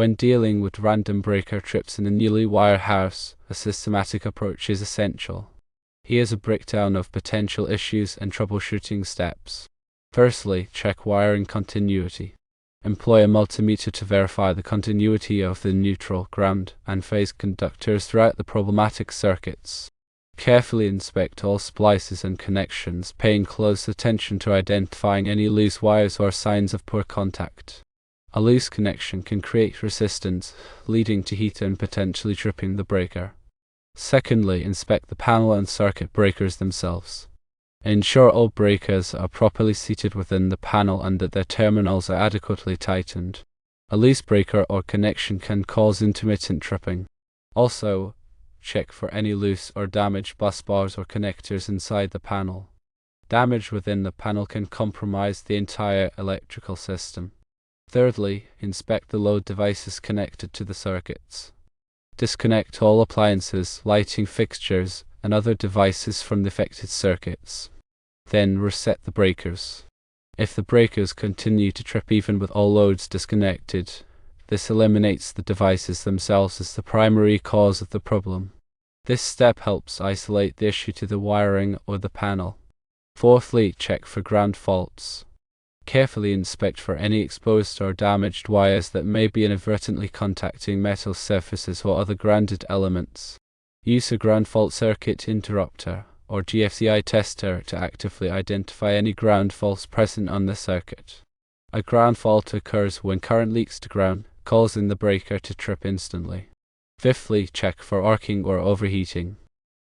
When dealing with random breaker trips in a newly wired house, a systematic approach is essential. Here's a breakdown of potential issues and troubleshooting steps. Firstly, check wiring continuity. Employ a multimeter to verify the continuity of the neutral, ground, and phase conductors throughout the problematic circuits. Carefully inspect all splices and connections, paying close attention to identifying any loose wires or signs of poor contact. A loose connection can create resistance, leading to heat and potentially tripping the breaker. Secondly, inspect the panel and circuit breakers themselves. Ensure all breakers are properly seated within the panel and that their terminals are adequately tightened. A loose breaker or connection can cause intermittent tripping. Also, check for any loose or damaged bus bars or connectors inside the panel. Damage within the panel can compromise the entire electrical system. Thirdly, inspect the load devices connected to the circuits. Disconnect all appliances, lighting fixtures, and other devices from the affected circuits. Then reset the breakers. If the breakers continue to trip even with all loads disconnected, this eliminates the devices themselves as the primary cause of the problem. This step helps isolate the issue to the wiring or the panel. Fourthly, check for ground faults. Carefully inspect for any exposed or damaged wires that may be inadvertently contacting metal surfaces or other grounded elements. Use a ground fault circuit interrupter or GFCI tester to actively identify any ground faults present on the circuit. A ground fault occurs when current leaks to ground, causing the breaker to trip instantly. Fifthly, check for arcing or overheating.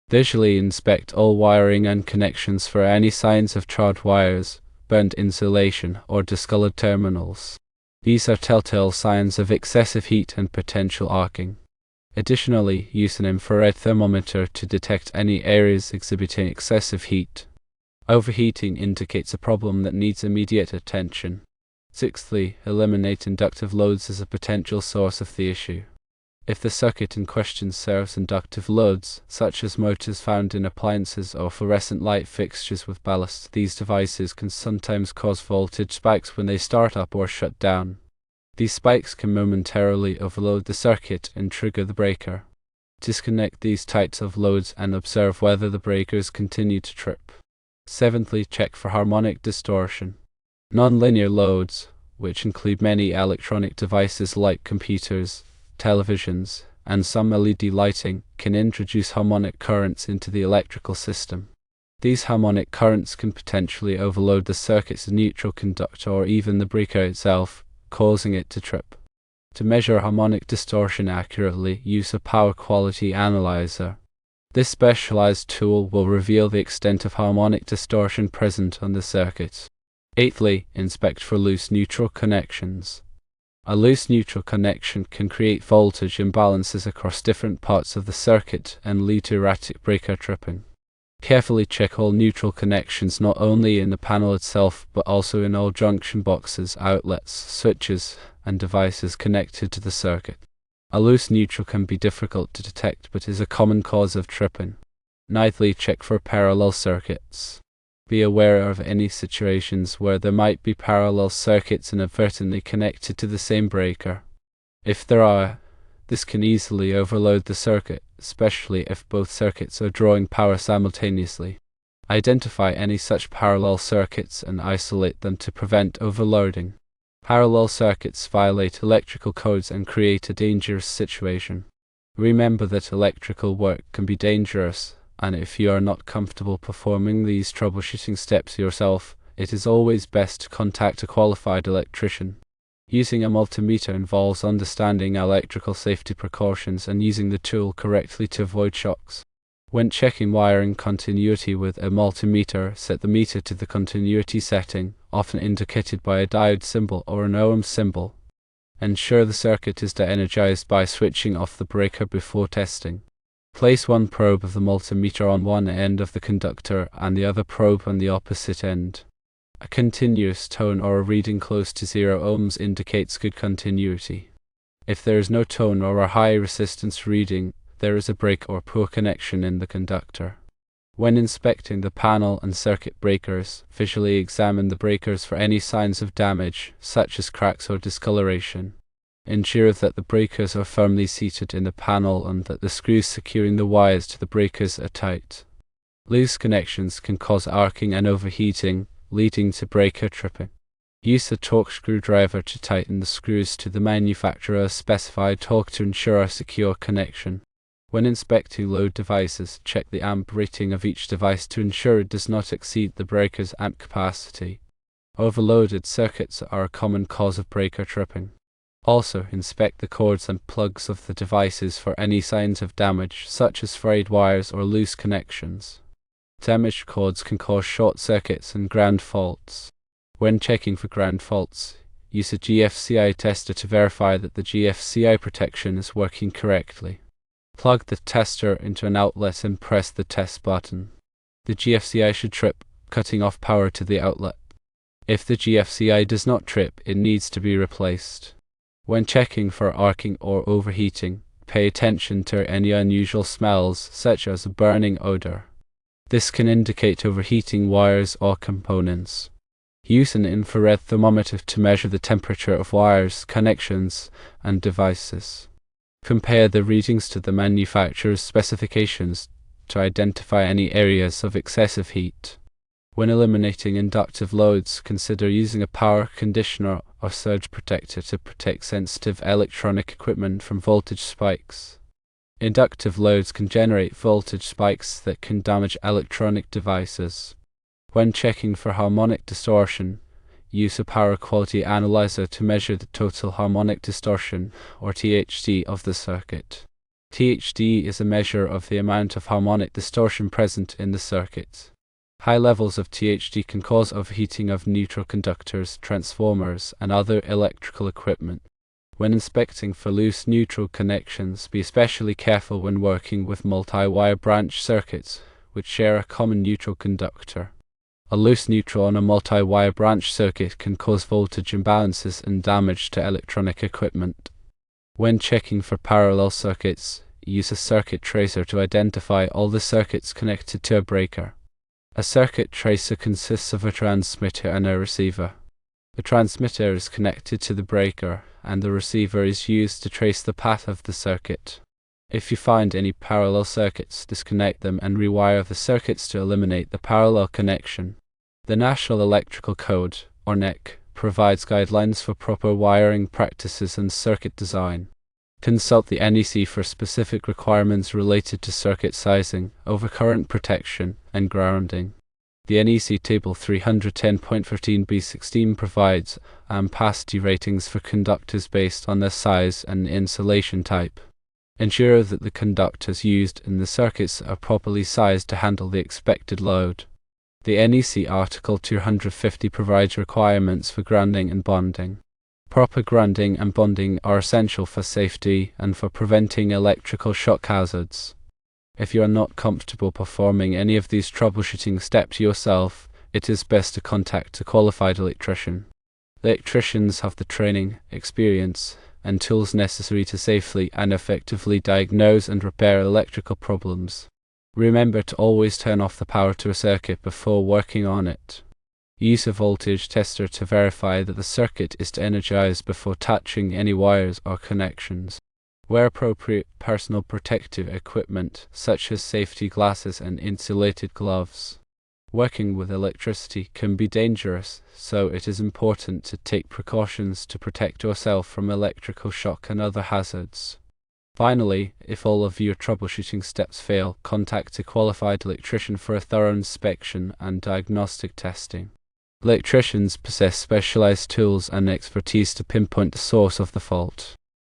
Visually inspect all wiring and connections for any signs of charred wires, burnt insulation, or discolored terminals. These are telltale signs of excessive heat and potential arcing. Additionally, use an infrared thermometer to detect any areas exhibiting excessive heat. Overheating indicates a problem that needs immediate attention. Sixthly, eliminate inductive loads as a potential source of the issue. If the circuit in question serves inductive loads, such as motors found in appliances or fluorescent light fixtures with ballast, these devices can sometimes cause voltage spikes when they start up or shut down. These spikes can momentarily overload the circuit and trigger the breaker. Disconnect these types of loads and observe whether the breakers continue to trip. Seventhly, check for harmonic distortion. Nonlinear loads, which include many electronic devices like computers, televisions, and some LED lighting, can introduce harmonic currents into the electrical system. These harmonic currents can potentially overload the circuit's neutral conductor or even the breaker itself, causing it to trip. To measure harmonic distortion accurately, use a power quality analyzer. This specialized tool will reveal the extent of harmonic distortion present on the circuit. Eighthly, inspect for loose neutral connections. A loose neutral connection can create voltage imbalances across different parts of the circuit and lead to erratic breaker tripping. Carefully check all neutral connections not only in the panel itself but also in all junction boxes, outlets, switches, and devices connected to the circuit. A loose neutral can be difficult to detect but is a common cause of tripping. Ninthly, check for parallel circuits. Be aware of any situations where there might be parallel circuits inadvertently connected to the same breaker. If there are, this can easily overload the circuit, especially if both circuits are drawing power simultaneously. Identify any such parallel circuits and isolate them to prevent overloading. Parallel circuits violate electrical codes and create a dangerous situation. Remember that electrical work can be dangerous, and if you are not comfortable performing these troubleshooting steps yourself, it is always best to contact a qualified electrician. Using a multimeter involves understanding electrical safety precautions and using the tool correctly to avoid shocks. When checking wiring continuity with a multimeter, set the meter to the continuity setting, often indicated by a diode symbol or an ohm symbol. Ensure the circuit is de-energized by switching off the breaker before testing. Place one probe of the multimeter on one end of the conductor and the other probe on the opposite end. A continuous tone or a reading close to 0 ohms indicates good continuity. If there is no tone or a high resistance reading, there is a break or poor connection in the conductor. When inspecting the panel and circuit breakers, visually examine the breakers for any signs of damage, such as cracks or discoloration. Ensure that the breakers are firmly seated in the panel and that the screws securing the wires to the breakers are tight. Loose connections can cause arcing and overheating, leading to breaker tripping. Use a torque screwdriver to tighten the screws to the manufacturer's specified torque to ensure a secure connection. When inspecting load devices, check the amp rating of each device to ensure it does not exceed the breaker's amp capacity. Overloaded circuits are a common cause of breaker tripping. Also, inspect the cords and plugs of the devices for any signs of damage, such as frayed wires or loose connections. Damaged cords can cause short circuits and ground faults. When checking for ground faults, use a GFCI tester to verify that the GFCI protection is working correctly. Plug the tester into an outlet and press the test button. The GFCI should trip, cutting off power to the outlet. If the GFCI does not trip, it needs to be replaced. When checking for arcing or overheating, pay attention to any unusual smells, such as a burning odor. This can indicate overheating wires or components. Use an infrared thermometer to measure the temperature of wires, connections, and devices. Compare the readings to the manufacturer's specifications to identify any areas of excessive heat. When eliminating inductive loads, consider using a power conditioner or surge protector to protect sensitive electronic equipment from voltage spikes. Inductive loads can generate voltage spikes that can damage electronic devices. When checking for harmonic distortion, use a power quality analyzer to measure the total harmonic distortion, or THD, of the circuit. THD is a measure of the amount of harmonic distortion present in the circuit. High levels of THD can cause overheating of neutral conductors, transformers, and other electrical equipment. When inspecting for loose neutral connections, be especially careful when working with multi-wire branch circuits, which share a common neutral conductor. A loose neutral on a multi-wire branch circuit can cause voltage imbalances and damage to electronic equipment. When checking for parallel circuits, use a circuit tracer to identify all the circuits connected to a breaker. A circuit tracer consists of a transmitter and a receiver. The transmitter is connected to the breaker, and the receiver is used to trace the path of the circuit. If you find any parallel circuits, disconnect them and rewire the circuits to eliminate the parallel connection. The National Electrical Code, or NEC, provides guidelines for proper wiring practices and circuit design. Consult the NEC for specific requirements related to circuit sizing, overcurrent protection, and grounding. The NEC Table 310.15b16 provides ampacity ratings for conductors based on their size and insulation type. Ensure that the conductors used in the circuits are properly sized to handle the expected load. The NEC Article 250 provides requirements for grounding and bonding. Proper grounding and bonding are essential for safety and for preventing electrical shock hazards. If you are not comfortable performing any of these troubleshooting steps yourself, it is best to contact a qualified electrician. Electricians have the training, experience, and tools necessary to safely and effectively diagnose and repair electrical problems. Remember to always turn off the power to a circuit before working on it. Use a voltage tester to verify that the circuit is energized before touching any wires or connections. Wear appropriate personal protective equipment, such as safety glasses and insulated gloves. Working with electricity can be dangerous, so it is important to take precautions to protect yourself from electrical shock and other hazards. Finally, if all of your troubleshooting steps fail, contact a qualified electrician for a thorough inspection and diagnostic testing. Electricians possess specialized tools and expertise to pinpoint the source of the fault.